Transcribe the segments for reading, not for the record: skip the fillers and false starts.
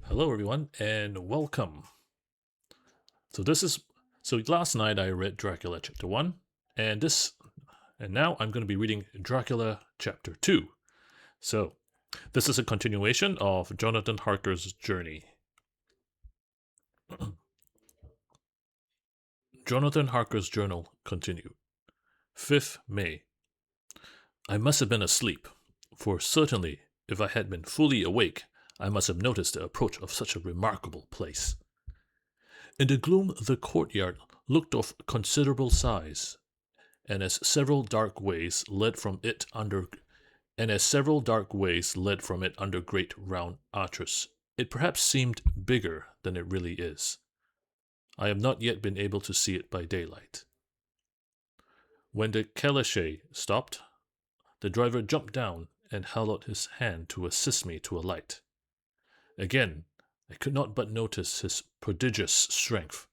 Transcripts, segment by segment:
Hello, everyone, and welcome. So this is last night I read Dracula chapter 1, and now I'm going to be reading Dracula chapter 2. So, this is a continuation of Jonathan Harker's journey. Jonathan Harker's journal continued. 5th May. I must have been asleep, for certainly if I had been fully awake, I must have noticed the approach of such a remarkable place. In the gloom, the courtyard looked of considerable size, and as several dark ways led from it under great round arches, it perhaps seemed bigger than it really is. I have not yet been able to see it by daylight. When the caleche stopped, the driver jumped down and held out his hand to assist me to alight. Again, I could not but notice his prodigious strength.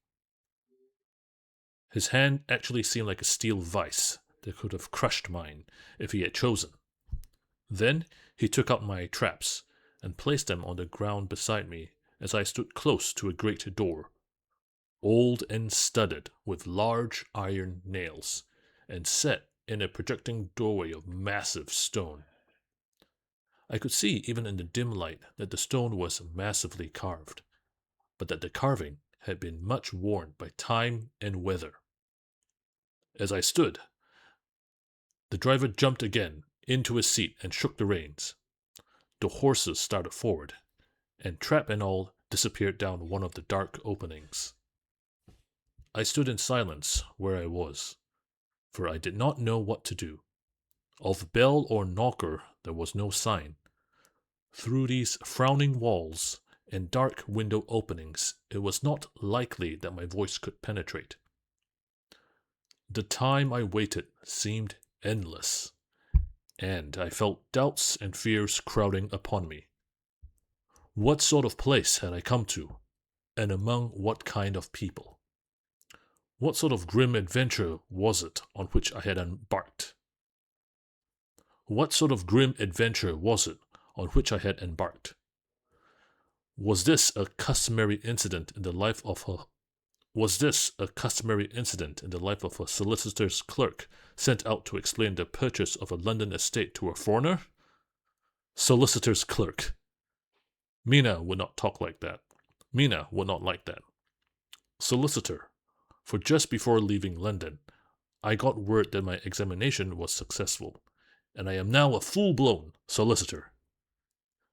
His hand actually seemed like a steel vice that could have crushed mine if he had chosen. Then he took out my traps and placed them on the ground beside me as I stood close to a great door, old and studded with large iron nails, and set in a projecting doorway of massive stone. I could see even in the dim light that the stone was massively carved, but that the carving had been much worn by time and weather. As I stood, the driver jumped again into his seat and shook the reins. The horses started forward, and trap and all disappeared down one of the dark openings. I stood in silence where I was, for I did not know what to do. Of bell or knocker there was no sign. Through these frowning walls and dark window openings it was not likely that my voice could penetrate. The time I waited seemed endless, and I felt doubts and fears crowding upon me. What sort of place had I come to, and among what kind of people? What sort of grim adventure was it on which I had embarked? What sort of grim adventure was it on which I had embarked? Was this a customary incident in the life of a solicitor's clerk sent out to explain the purchase of a London estate to a foreigner? Solicitor's clerk. Mina would not talk like that. Mina would not like that. Solicitor. For just before leaving London, I got word that my examination was successful, and I am now a full-blown solicitor.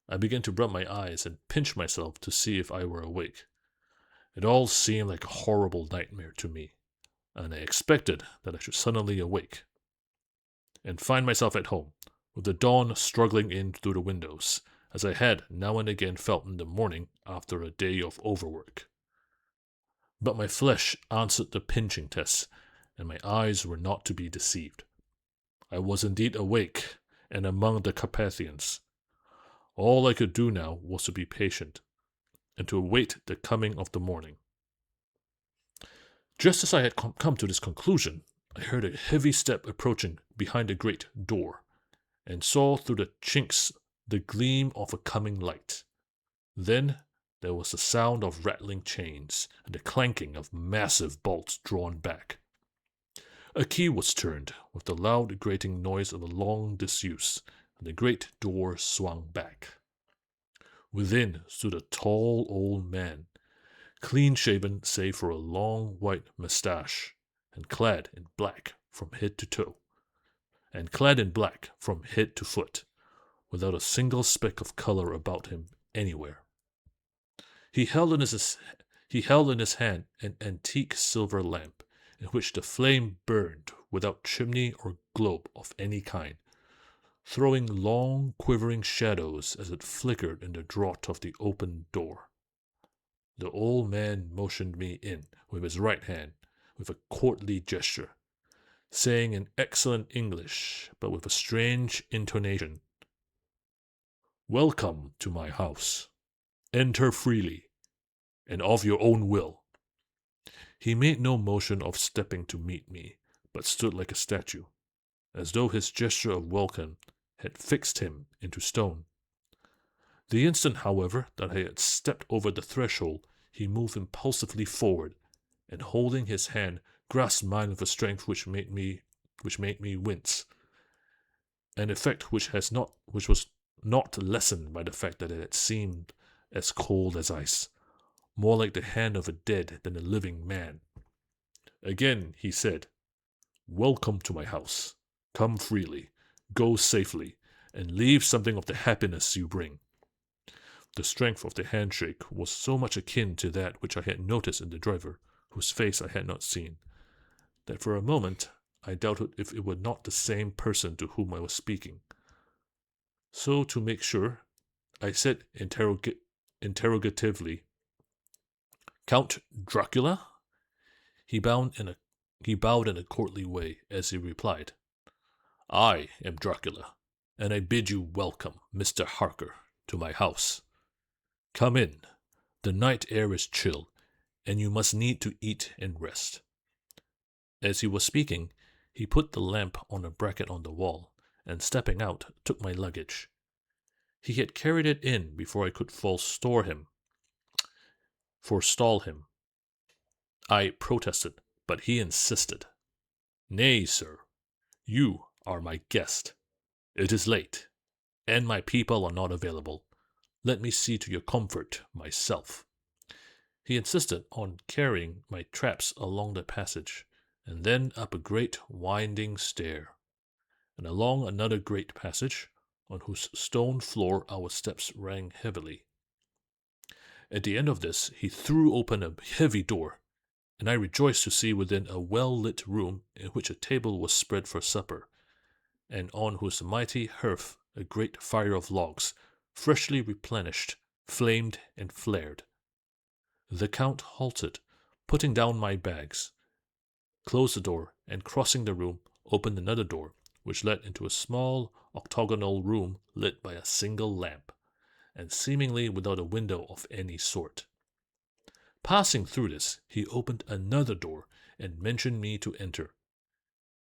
I began to rub my eyes and pinch myself to see if I were awake. It all seemed like a horrible nightmare to me, and I expected that I should suddenly awake and find myself at home, with the dawn struggling in through the windows, as I had now and again felt in the morning after a day of overwork. But my flesh answered the pinching test, and my eyes were not to be deceived. I was indeed awake and among the Carpathians. All I could do now was to be patient, and to await the coming of the morning. Just as I had come to this conclusion, I heard a heavy step approaching behind the great door, and saw through the chinks the gleam of a coming light. Then there was the sound of rattling chains and the clanking of massive bolts drawn back. A key was turned with the loud grating noise of a long disuse, and the great door swung back. Within stood a tall old man, clean-shaven save for a long white moustache, and clad in black from head to foot, without a single speck of color about him anywhere. He held in his hand an antique silver lamp, in which the flame burned without chimney or globe of any kind, throwing long quivering shadows as it flickered in the draught of the open door. The old man motioned me in with his right hand, with a courtly gesture, saying in excellent English, but with a strange intonation, "Welcome to my house. Enter freely, and of your own will." He made no motion of stepping to meet me, but stood like a statue, as though his gesture of welcome had fixed him into stone. The instant, however, that I had stepped over the threshold, he moved impulsively forward, and holding his hand, grasped mine with a strength which made me wince, an effect which was not lessened by the fact that it had seemed as cold as ice, more like the hand of a dead than a living man. Again he said, "Welcome to my house. Come freely, go safely, and leave something of the happiness you bring." The strength of the handshake was so much akin to that which I had noticed in the driver, whose face I had not seen, that for a moment I doubted if it were not the same person to whom I was speaking. So, to make sure, I said interrogatively, "Count Dracula?" He bowed in a courtly way as he replied, "I am Dracula, and I bid you welcome, Mr. Harker, to my house. Come in. The night air is chill, and you must need to eat and rest." As he was speaking, he put the lamp on a bracket on the wall, and stepping out, took my luggage. He had carried it in before I could forestall him. I protested, but he insisted. "Nay, sir, you are my guest. It is late, and my people are not available. Let me see to your comfort myself." He insisted on carrying my traps along the passage, and then up a great winding stair, and along another great passage, on whose stone floor our steps rang heavily. At the end of this he threw open a heavy door, and I rejoiced to see within a well-lit room in which a table was spread for supper, and on whose mighty hearth a great fire of logs, freshly replenished, flamed and flared. The Count halted, putting down my bags, closed the door, and crossing the room, opened another door, which led into a small octagonal room lit by a single lamp, and seemingly without a window of any sort. Passing through this, he opened another door, and motioned me to enter.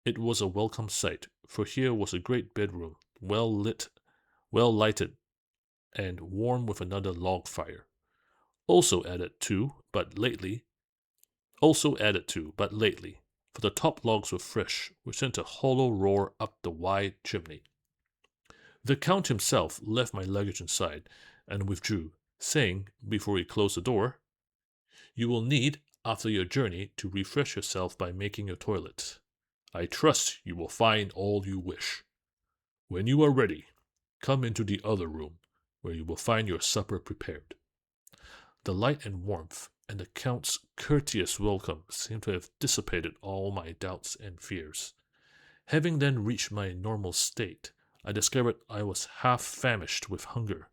It was a welcome sight, for here was a great bedroom, well lighted, and warm with another log fire, also added to, but lately, for the top logs were fresh, which sent a hollow roar up the wide chimney. The Count himself left my luggage inside, and withdrew, saying, before he closed the door, "You will need, after your journey, to refresh yourself by making your toilet. I trust you will find all you wish. When you are ready, come into the other room, where you will find your supper prepared." The light and warmth, and the Count's courteous welcome seemed to have dissipated all my doubts and fears. Having then reached my normal state, I discovered I was half famished with hunger.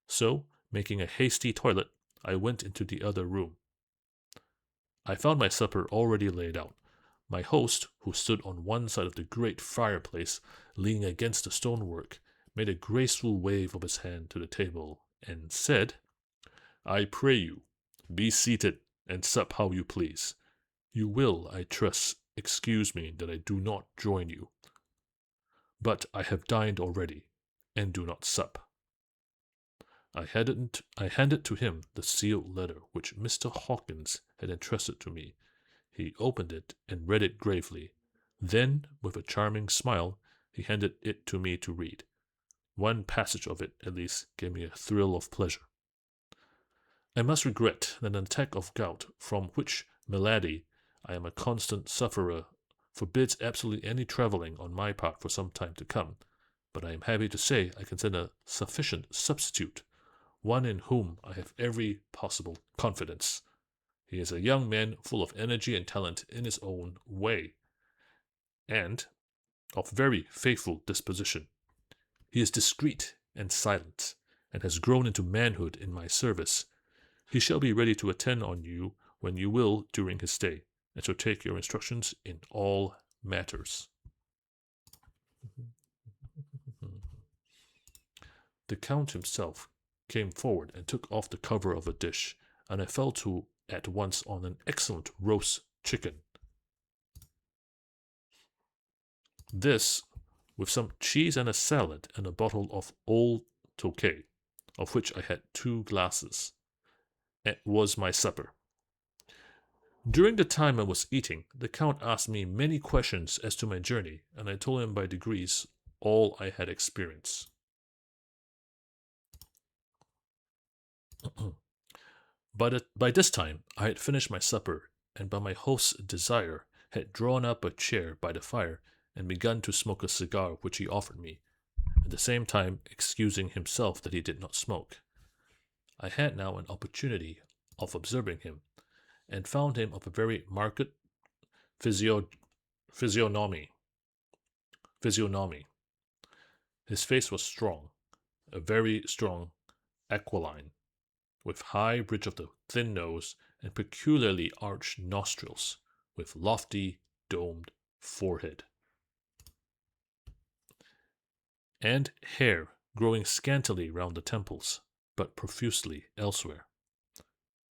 So, making a hasty toilet, I went into the other room. I found my supper already laid out. My host, who stood on one side of the great fireplace, leaning against the stonework, made a graceful wave of his hand to the table, and said, "I pray you, be seated, and sup how you please. You will, I trust, excuse me that I do not join you. But I have dined already, and do not sup." I handed to him the sealed letter which Mr. Hawkins had entrusted to me. He opened it and read it gravely. Then, with a charming smile, he handed it to me to read. One passage of it, at least, gave me a thrill of pleasure. "I must regret that an attack of gout, from which malady I am a constant sufferer, forbids absolutely any travelling on my part for some time to come, but I am happy to say I can send a sufficient substitute, one in whom I have every possible confidence. He is a young man full of energy and talent in his own way, and of very faithful disposition. He is discreet and silent, and has grown into manhood in my service. He shall be ready to attend on you when you will during his stay, and shall take your instructions in all matters." The Count himself came forward and took off the cover of a dish, and I fell to at once on an excellent roast chicken. This, with some cheese and a salad and a bottle of old Tokay, of which I had 2 glasses. It was my supper. During the time I was eating, the Count asked me many questions as to my journey, and I told him by degrees all I had experienced. By this time, I had finished my supper, and by my host's desire, had drawn up a chair by the fire and begun to smoke a cigar which he offered me, at the same time excusing himself that he did not smoke. I had now an opportunity of observing him, and found him of a very marked physiognomy. His face was strong, a very strong aquiline, with high bridge of the thin nose and peculiarly arched nostrils, with lofty, domed forehead, and hair growing scantily round the temples, but profusely elsewhere.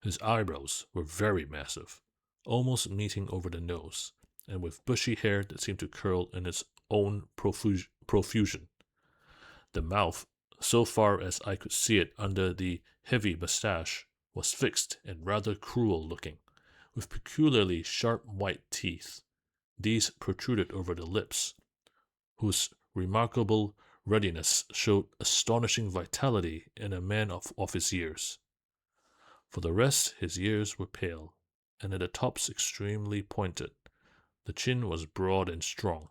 His eyebrows were very massive, almost meeting over the nose, and with bushy hair that seemed to curl in its own profusion. The mouth, so far as I could see it under the heavy moustache, was fixed and rather cruel looking, with peculiarly sharp white teeth. These protruded over the lips, whose remarkable ruddiness showed astonishing vitality in a man of his years. For the rest, his ears were pale, and at the tops extremely pointed. The chin was broad and strong,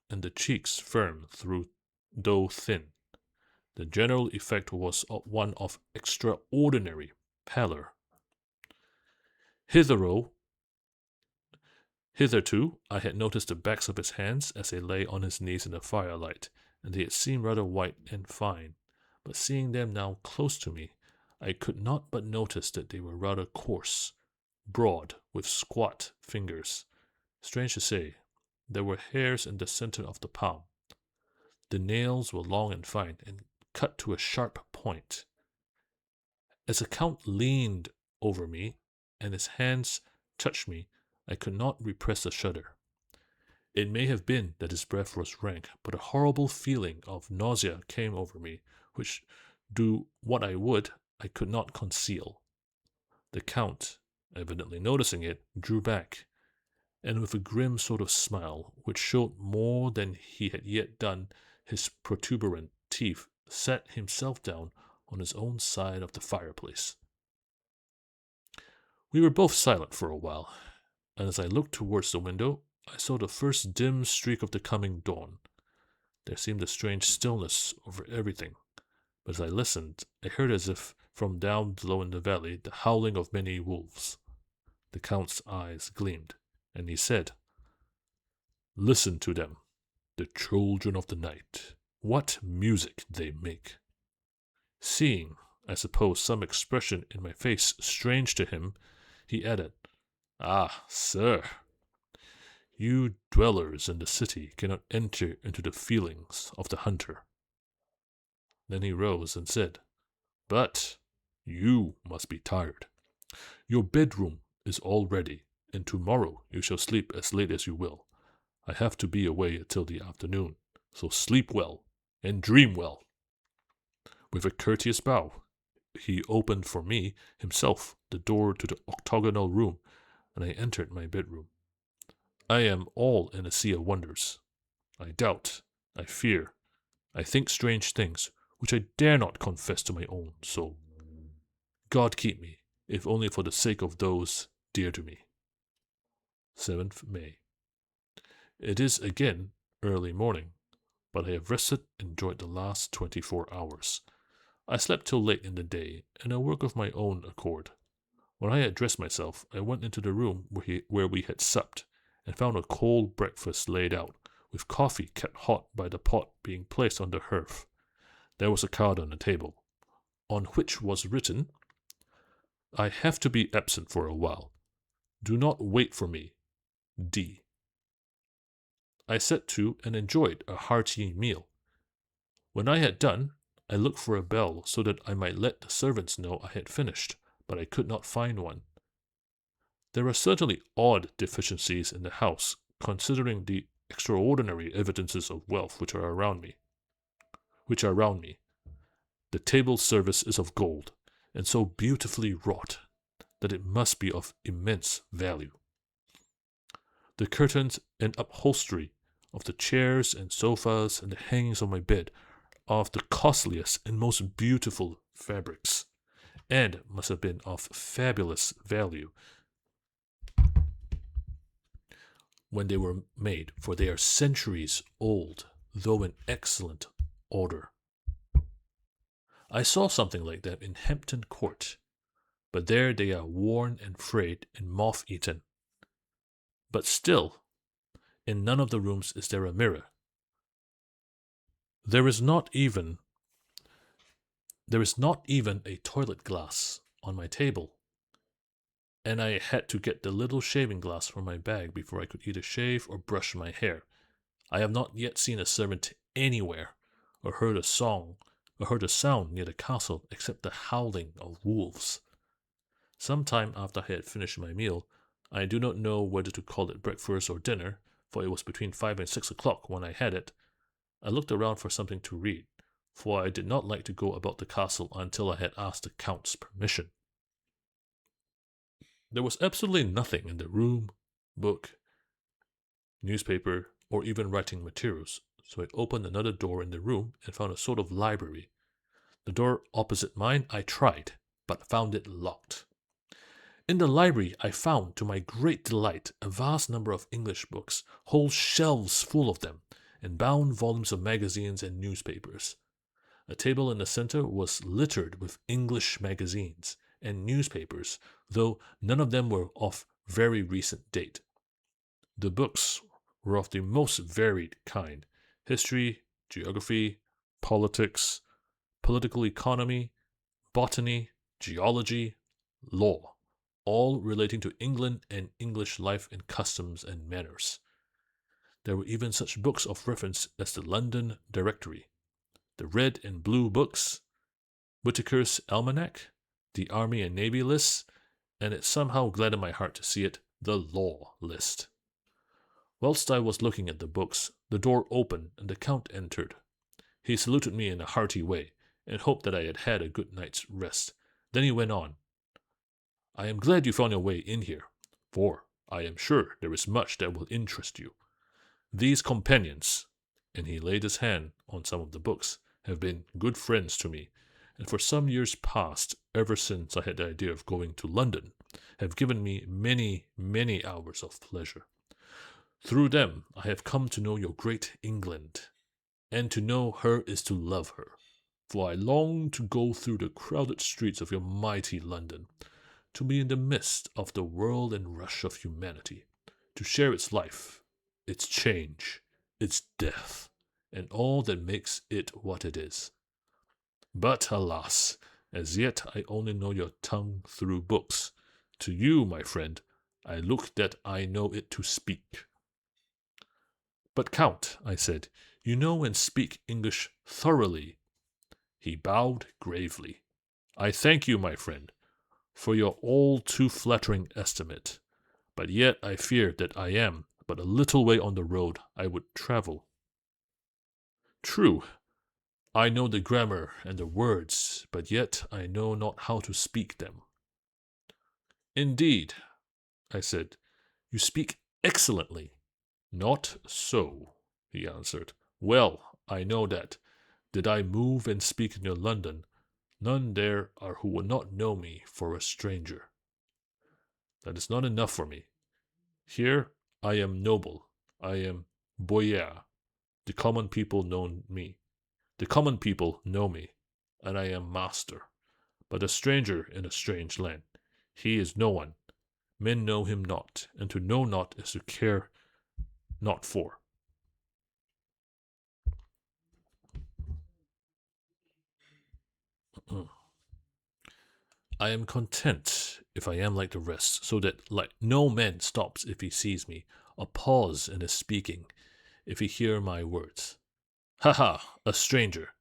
and the cheeks firm though thin. The general effect was one of extraordinary pallor. Hitherto, I had noticed the backs of his hands as they lay on his knees in the firelight, and they had seemed rather white and fine, but seeing them now close to me, I could not but notice that they were rather coarse, broad, with squat fingers. Strange to say, there were hairs in the center of the palm. The nails were long and fine, and cut to a sharp point. As the Count leaned over me, and his hands touched me, I could not repress a shudder. It may have been that his breath was rank, but a horrible feeling of nausea came over me, which, do what I would, I could not conceal. The Count, evidently noticing it, drew back, and with a grim sort of smile, which showed more than he had yet done his protuberant teeth, sat himself down on his own side of the fireplace. We were both silent for a while, and as I looked towards the window, I saw the first dim streak of the coming dawn. There seemed a strange stillness over everything, but as I listened, I heard as if from down below in the valley the howling of many wolves. The Count's eyes gleamed, and he said, "Listen to them, the children of the night. What music they make!" Seeing, I suppose, some expression in my face strange to him, he added, "Ah, sir, you dwellers in the city cannot enter into the feelings of the hunter." Then he rose and said, "But you must be tired. Your bedroom is all ready, and tomorrow you shall sleep as late as you will. I have to be away till the afternoon, so sleep well and dream well." With a courteous bow, he opened for me himself the door to the octagonal room, and I entered my bedroom. I am all in a sea of wonders. I doubt, I fear, I think strange things, which I dare not confess to my own soul. God keep me, if only for the sake of those dear to me. 7th May. It is again early morning, but I have rested and enjoyed the last 24 hours. I slept till late in the day, and awoke of my own accord. When I had dressed myself, I went into the room where we had supped, and found a cold breakfast laid out, with coffee kept hot by the pot being placed on the hearth. There was a card on the table, on which was written, "I have to be absent for a while. Do not wait for me. D." I set to and enjoyed a hearty meal. When I had done, I looked for a bell so that I might let the servants know I had finished, but I could not find one. There are certainly odd deficiencies in the house, considering the extraordinary evidences of wealth which are round me. The table service is of gold, and so beautifully wrought that it must be of immense value. The curtains and upholstery of the chairs and sofas and the hangings on my bed are of the costliest and most beautiful fabrics, and must have been of fabulous value when they were made, for they are centuries old, though in excellent order. I saw something like them in Hampton Court, but there they are worn and frayed and moth-eaten. But still, in none of the rooms is there a mirror. There is not even a toilet glass on my table, and I had to get the little shaving glass from my bag before I could either shave or brush my hair. I have not yet seen a servant anywhere, or heard a sound near the castle except the howling of wolves. Some time after I had finished my meal, I do not know whether to call it breakfast or dinner, for it was between 5 and 6 o'clock when I had it. I looked around for something to read, for I did not like to go about the castle until I had asked the Count's permission. There was absolutely nothing in the room, book, newspaper, or even writing materials, so I opened another door in the room and found a sort of library. The door opposite mine I tried, but found it locked. In the library I found, to my great delight, a vast number of English books, whole shelves full of them, and bound volumes of magazines and newspapers. A table in the center was littered with English magazines and newspapers, though none of them were of very recent date. The books were of the most varied kind: history, geography, politics, political economy, botany, geology, law, all relating to England and English life and customs and manners. There were even such books of reference as the London Directory, the Red and Blue Books, Whitaker's Almanac, the Army and Navy Lists, and it somehow gladdened my heart to see it, the Law List. Whilst I was looking at the books, the door opened and the Count entered. He saluted me in a hearty way, and hoped that I had had a good night's rest. Then he went on, "I am glad you found your way in here, for I am sure there is much that will interest you. These companions," and he laid his hand on some of the books, "have been good friends to me, and for some years past, ever since I had the idea of going to London, have given me many, many hours of pleasure. Through them I have come to know your great England, and to know her is to love her, for I long to go through the crowded streets of your mighty London, to be in the midst of the whirl and rush of humanity, to share its life, its change, its death, and all that makes it what it is. But, alas, as yet I only know your tongue through books. To you, my friend, I look that I know it to speak." "But, Count," I said, "you know and speak English thoroughly." He bowed gravely. "I thank you, my friend, for your all too flattering estimate, but yet I fear that I am but a little way on the road I would travel. True, I know the grammar and the words, but yet I know not how to speak them." "Indeed," I said, "you speak excellently." "Not so," he answered. "Well, I know that, did I move and speak in your London, none there are who would not know me for a stranger. That is not enough for me. Here I am noble, I am boyar. The common people know me. And I am master. But a stranger in a strange land, he is no one. Men know him not, and to know not is to care not for." "I am content if I am like the rest, so that like no man stops if he sees me, or pause in his speaking, if he hear my words. Ha ha, a stranger!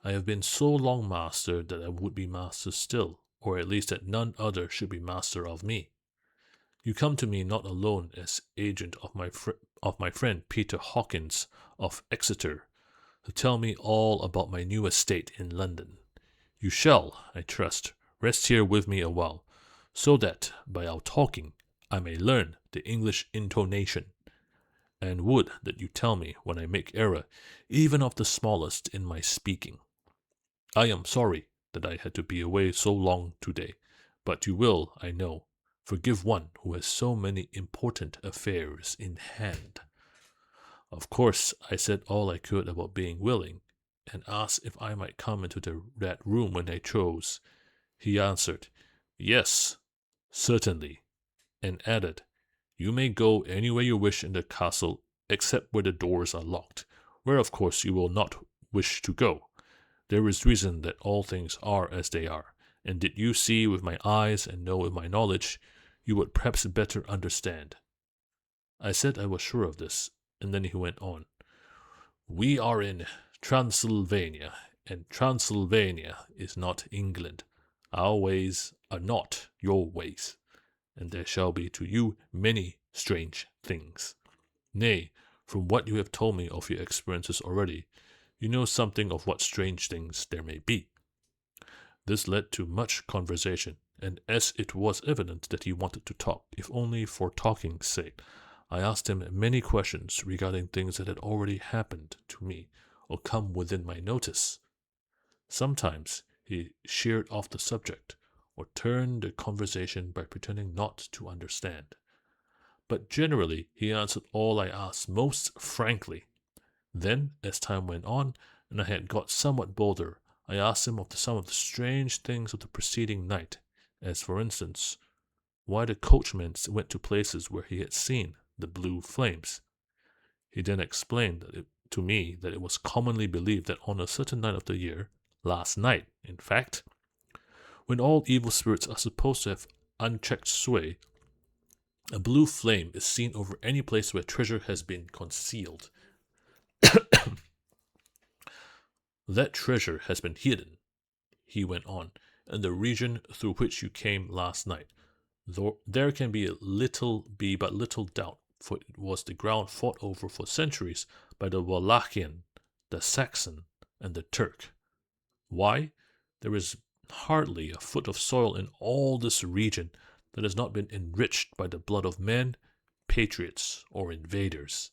I have been so long master that I would be master still, or at least that none other should be master of me. You come to me not alone as agent of my friend Peter Hawkins of Exeter, to tell me all about my new estate in London. You shall, I trust, rest here with me a while, so that, by our talking, I may learn the English intonation, and would that you tell me when I make error, even of the smallest, in my speaking. I am sorry that I had to be away so long today, but you will, I know, forgive one who has so many important affairs in hand. Of course, I said all I could about being willing, and asked if I might come into that room when I chose. He answered, "Yes, certainly," and added, "You may go anywhere you wish in the castle, except where the doors are locked, where of course you will not wish to go. There is reason that all things are as they are, and did you see with my eyes and know with my knowledge, you would perhaps better understand." I said I was sure of this, and then he went on. "We are in Transylvania, and Transylvania is not England. Our ways are not your ways, and there shall be to you many strange things. Nay, from what you have told me of your experiences already, you know something of what strange things there may be." This led to much conversation, and as it was evident that he wanted to talk, if only for talking's sake, I asked him many questions regarding things that had already happened to me or come within my notice. Sometimes he sheered off the subject, or turned the conversation by pretending not to understand. But generally he answered all I asked most frankly. Then, as time went on, and I had got somewhat bolder, I asked him of some of the strange things of the preceding night, as for instance, why the coachman went to places where he had seen the blue flames. He then explained to me that it was commonly believed that on a certain night of the year, last night, in fact, when all evil spirits are supposed to have unchecked sway, a blue flame is seen over any place where treasure has been concealed. That treasure has been hidden, he went on, in the region through which you came last night. Though there can be but little doubt, for it was the ground fought over for centuries by the Wallachian, the Saxon, and the Turk. Why? There is hardly a foot of soil in all this region that has not been enriched by the blood of men, patriots, or invaders.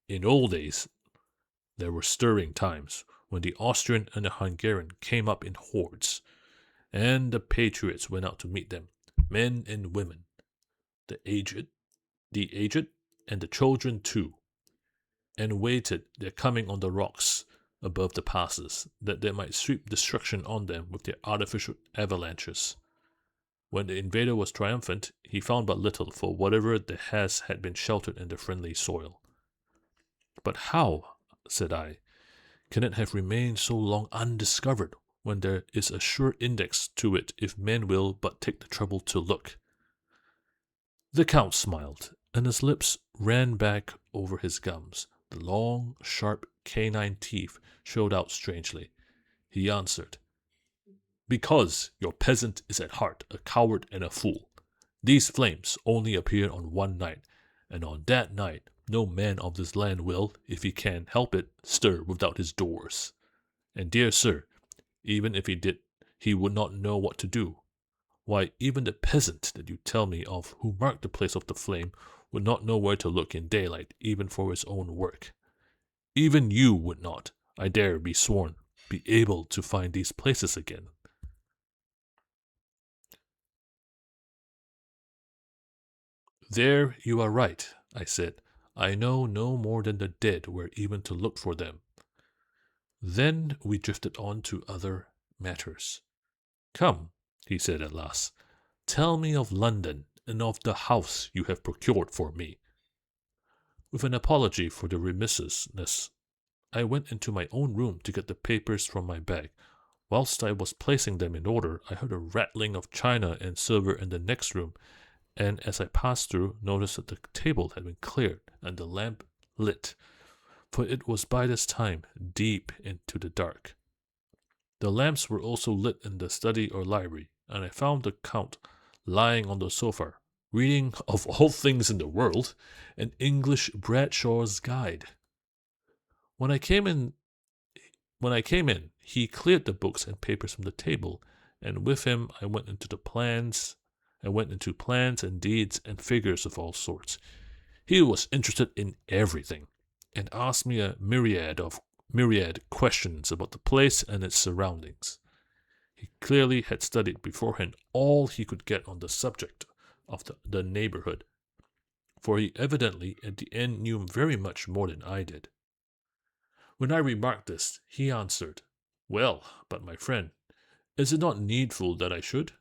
In old days, there were stirring times when the Austrian and the Hungarian came up in hordes, and the patriots went out to meet them, men and women, the aged, and the children too, and waited their coming on the rocks above the passes, that they might sweep destruction on them with their artificial avalanches. When the invader was triumphant, he found but little, for whatever there had been sheltered in the friendly soil. "But how," said I, "can it have remained so long undiscovered, when there is a sure index to it if men will but take the trouble to look?" The Count smiled, and his lips ran back over his gums. The long, sharp canine teeth showed out strangely. He answered, "Because your peasant is at heart a coward and a fool. These flames only appear on one night, and on that night no man of this land will, if he can help it, stir without his doors. And, dear sir, even if he did, he would not know what to do. Why, even the peasant that you tell me of who marked the place of the flame would not know where to look in daylight, even for his own work. Even you would not, I dare be sworn, be able to find these places again." "There you are right," I said. "I know no more than the dead where even to look for them." Then we drifted on to other matters. "Come," he said at last, "tell me of London and of the house you have procured for me." With an apology for the remissness, I went into my own room to get the papers from my bag. Whilst I was placing them in order, I heard a rattling of china and silver in the next room, and as I passed through, noticed that the table had been cleared and the lamp lit, for it was by this time deep into the dark. The lamps were also lit in the study or library, and I found the Count lying on the sofa, reading, of all things in the world, an English Bradshaw's Guide. When I came in, he cleared the books and papers from the table, and with him I went into plans and deeds and figures of all sorts. He was interested in everything, and asked me a myriad questions about the place and its surroundings. He clearly had studied beforehand all he could get on the subject of the neighborhood, for he evidently at the end knew very much more than I did. When I remarked this, he answered, "Well, but my friend, is it not needful that I should?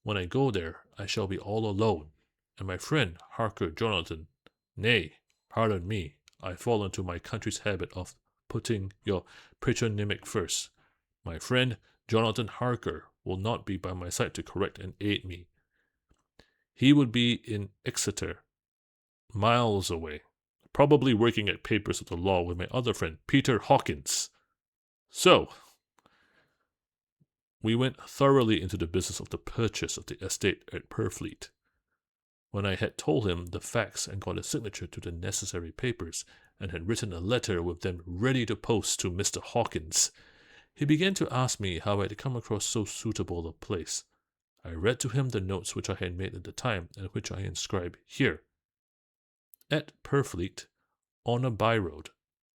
When I go there, I shall be all alone, and my friend Harker Jonathan, nay, pardon me, I fall into my country's habit of putting your patronymic first. My friend Jonathan Harker will not be by my side to correct and aid me. He would be in Exeter, miles away, probably working at papers of the law with my other friend, Peter Hawkins. So, we went thoroughly into the business of the purchase of the estate at Purfleet. When I had told him the facts and got a signature to the necessary papers, and had written a letter with them ready to post to Mr. Hawkins, he began to ask me how I had come across so suitable a place. I read to him the notes which I had made at the time, and which I inscribe here. At Purfleet, on a by-road,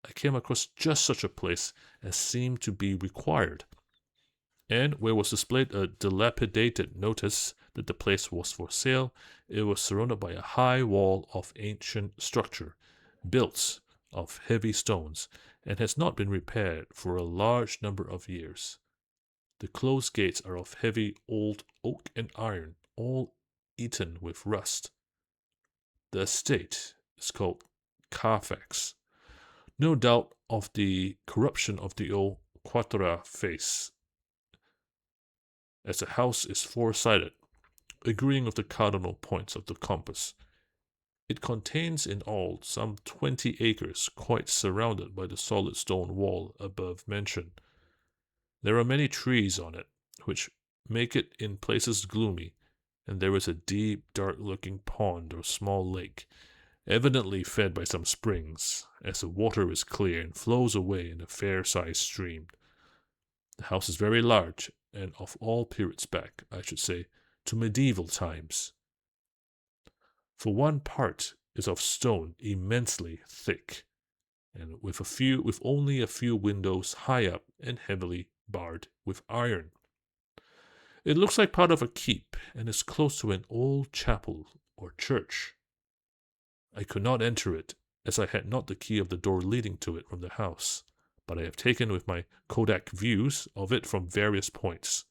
I came across just such a place as seemed to be required, and where was displayed a dilapidated notice that the place was for sale. It was surrounded by a high wall of ancient structure, built of heavy stones, and has not been repaired for a large number of years. The closed gates are of heavy old oak and iron, all eaten with rust. The estate is called Carfax, no doubt of the corruption of the old Quattara face, as the house is four-sided, agreeing with the cardinal points of the compass. It contains in all some 20 acres, quite surrounded by the solid stone wall above mentioned. There are many trees on it, which make it in places gloomy, and there is a deep, dark-looking pond or small lake, evidently fed by some springs, as the water is clear and flows away in a fair-sized stream. The house is very large, and of all periods back, I should say, to medieval times. For one part is of stone immensely thick, and with only a few windows high up and heavily barred with iron. It looks like part of a keep, and is close to an old chapel or church. I could not enter it, as I had not the key of the door leading to it from the house, but I have taken with my Kodak views of it from various points.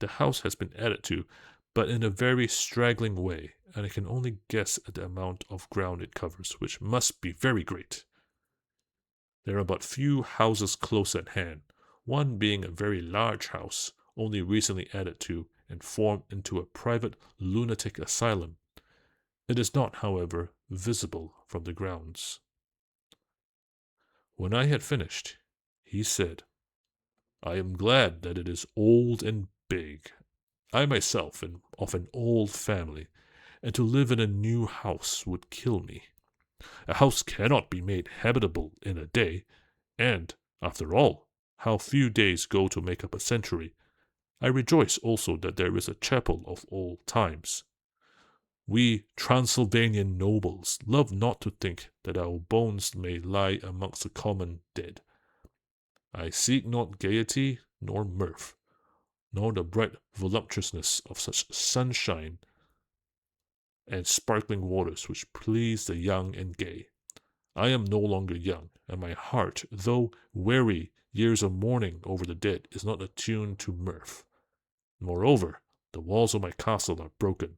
The house has been added to, but in a very straggling way, and I can only guess at the amount of ground it covers, which must be very great. There are but few houses close at hand, one being a very large house, only recently added to and formed into a private lunatic asylum. It is not, however, visible from the grounds. When I had finished, he said, "I am glad that it is old and big. I myself am of an old family, and to live in a new house would kill me. A house cannot be made habitable in a day, and, after all, how few days go to make up a century. I rejoice also that there is a chapel of old times. We Transylvanian nobles love not to think that our bones may lie amongst the common dead. I seek not gaiety nor mirth, nor the bright voluptuousness of such sunshine and sparkling waters which please the young and gay. I am no longer young, and my heart, though weary years of mourning over the dead, is not attuned to mirth. Moreover, the walls of my castle are broken.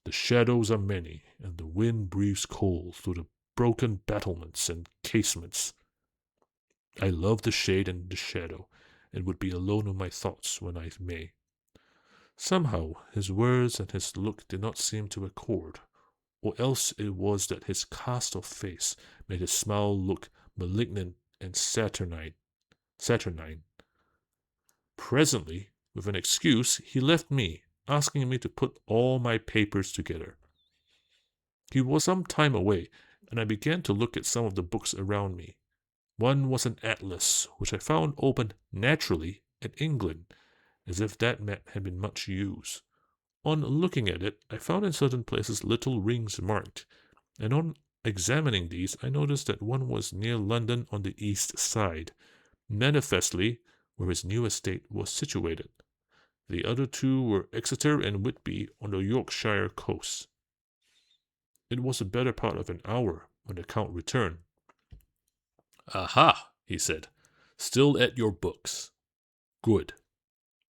The shadows are many, and the wind breathes cold through the broken battlements and casements. I love the shade and the shadow, and would be alone with my thoughts when I may." Somehow his words and his look did not seem to accord, or else it was that his cast of face made his smile look malignant and saturnine. Presently, with an excuse, he left me, asking me to put all my papers together. He was some time away, and I began to look at some of the books around me. One was an atlas, which I found open naturally in England, as if that map had been much used. On looking at it, I found in certain places little rings marked, and on examining these, I noticed that one was near London on the east side, manifestly where his new estate was situated. The other two were Exeter and Whitby on the Yorkshire coast. It was the better part of an hour when the Count returned. "Aha," he said, "still at your books. Good.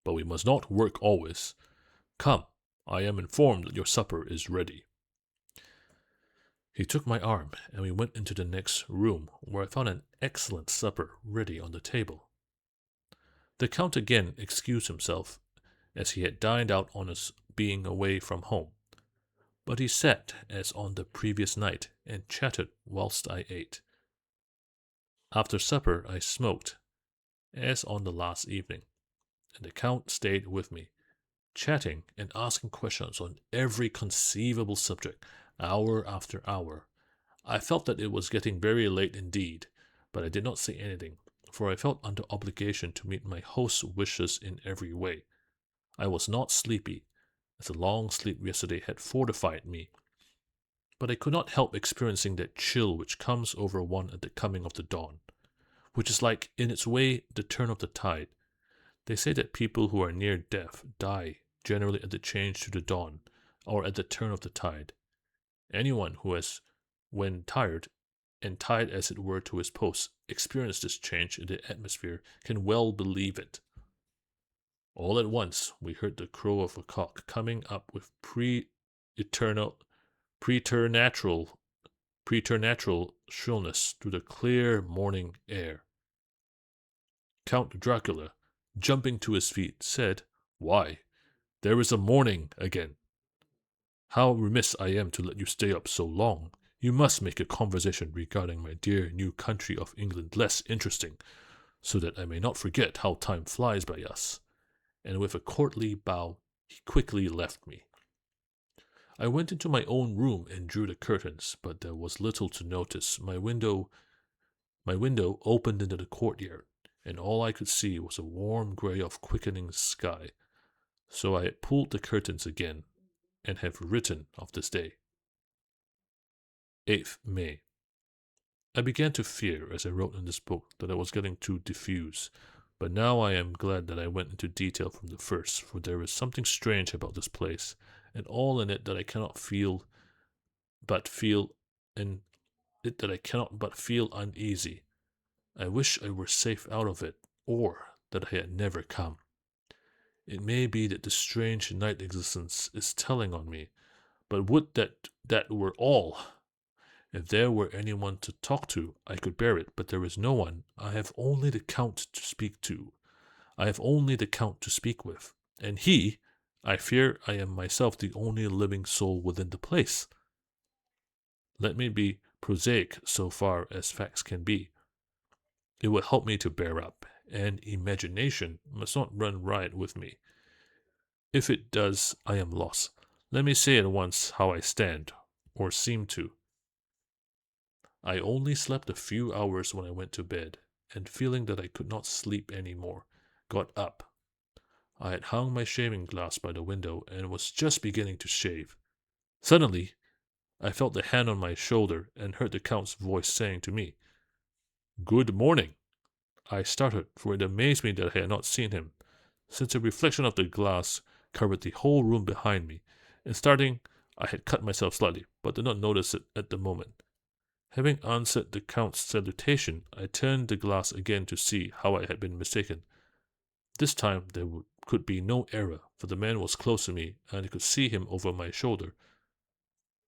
But we must not work always. Come, I am informed that your supper is ready." He took my arm, and we went into the next room, where I found an excellent supper ready on the table. The Count again excused himself, as he had dined out on his being away from home. But he sat as on the previous night, and chatted whilst I ate. After supper I smoked, as on the last evening, and the Count stayed with me, chatting and asking questions on every conceivable subject, hour after hour. I felt that it was getting very late indeed, but I did not say anything, for I felt under obligation to meet my host's wishes in every way. I was not sleepy, as a long sleep yesterday had fortified me, but I could not help experiencing that chill which comes over one at the coming of the dawn, which is like, in its way, the turn of the tide. They say that people who are near death die generally at the change to the dawn, or at the turn of the tide. Anyone who has, when tired, and tied as it were to his post, experienced this change in the atmosphere, can well believe it. All at once we heard the crow of a cock coming up with preternatural shrillness through the clear morning air. Count Dracula, jumping to his feet, said, "Why, there is a morning again. How remiss I am to let you stay up so long. You must make a conversation regarding my dear new country of England less interesting, so that I may not forget how time flies by us." And with a courtly bow, he quickly left me. I went into my own room and drew the curtains, but there was little to notice. My window opened into the courtyard, and all I could see was a warm grey of quickening sky. So I had pulled the curtains again, and have written of this day. 8th May. I began to fear, as I wrote in this book, that I was getting too diffuse, but now I am glad that I went into detail from the first, for there is something strange about this place, and all in it that I cannot but feel uneasy. I wish I were safe out of it, or that I had never come. It may be that this strange night existence is telling on me, but would that were all. If there were anyone to talk to, I could bear it, but there is no one. I have only the Count to speak to. I have only the Count to speak with, and I fear I am myself the only living soul within the place. Let me be prosaic so far as facts can be. It will help me to bear up, and imagination must not run riot with me. If it does, I am lost. Let me say at once how I stand, or seem to. I only slept a few hours when I went to bed, and feeling that I could not sleep any more, got up. I had hung my shaving glass by the window and was just beginning to shave. Suddenly, I felt the hand on my shoulder and heard the Count's voice saying to me, "Good morning." I started, for it amazed me that I had not seen him, since the reflection of the glass covered the whole room behind me. In starting, I had cut myself slightly, but did not notice it at the moment. Having answered the Count's salutation, I turned the glass again to see how I had been mistaken. This time there could be no error, for the man was close to me, and I could see him over my shoulder.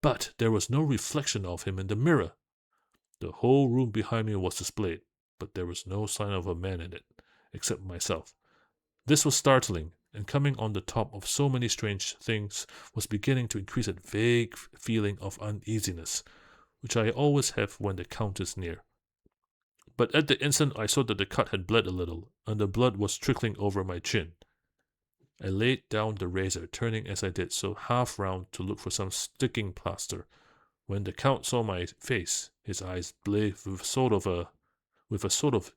But there was no reflection of him in the mirror. The whole room behind me was displayed, but there was no sign of a man in it, except myself. This was startling, and coming on the top of so many strange things, was beginning to increase a vague feeling of uneasiness, which I always have when the Count is near. But at the instant I saw that the cut had bled a little, and the blood was trickling over my chin. I laid down the razor, turning as I did so half round to look for some sticking plaster. When the Count saw my face, his eyes blazed with with a sort of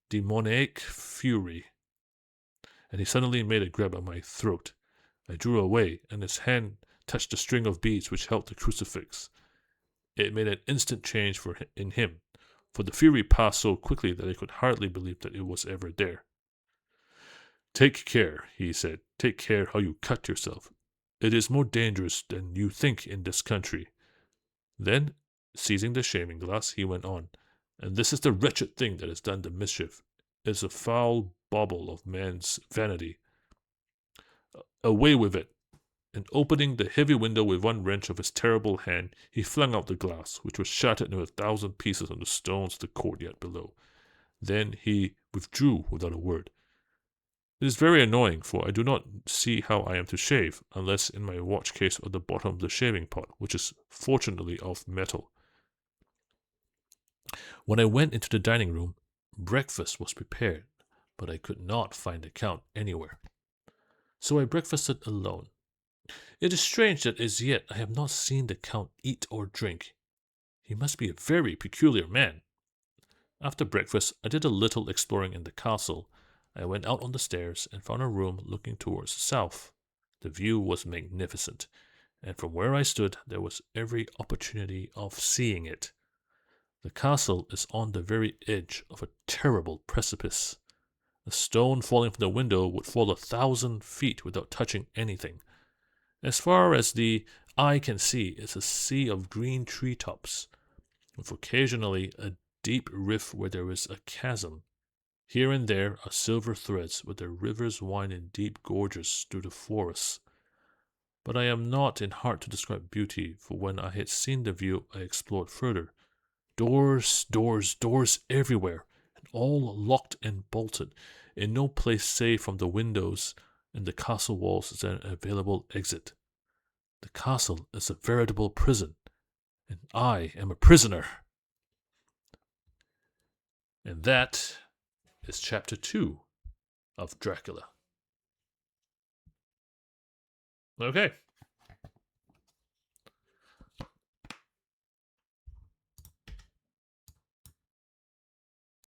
demoniac fury, and he suddenly made a grab at my throat. I drew away, and his hand touched the string of beads which held the crucifix. It made an instant change in him, for the fury passed so quickly that I could hardly believe that it was ever there. "Take care," he said. "Take care how you cut yourself. It is more dangerous than you think in this country." Then, seizing the shaving glass, he went on, "And this is the wretched thing that has done the mischief. It is a foul bauble of man's vanity. Away with it!" And opening the heavy window with one wrench of his terrible hand, he flung out the glass, which was shattered into 1,000 pieces on the stones of the courtyard below. Then he withdrew without a word. It is very annoying, for I do not see how I am to shave, unless in my watch case or the bottom of the shaving pot, which is fortunately of metal. When I went into the dining room, breakfast was prepared, but I could not find the Count anywhere. So I breakfasted alone. It is strange that as yet I have not seen the Count eat or drink. He must be a very peculiar man. After breakfast, I did a little exploring in the castle. I went out on the stairs and found a room looking towards the south. The view was magnificent, and from where I stood there was every opportunity of seeing it. The castle is on the very edge of a terrible precipice. A stone falling from the window would fall 1,000 feet without touching anything. As far as the eye can see is a sea of green treetops, with occasionally a deep rift where there is a chasm. Here and there are silver threads where the rivers wind in deep gorges through the forests. But I am not in heart to describe beauty, for when I had seen the view I explored further. Doors, doors, doors everywhere, and all locked and bolted. In no place save from the windows and the castle walls is there an available exit. The castle is a veritable prison, and I am a prisoner. And that is chapter 2 of Dracula. Okay,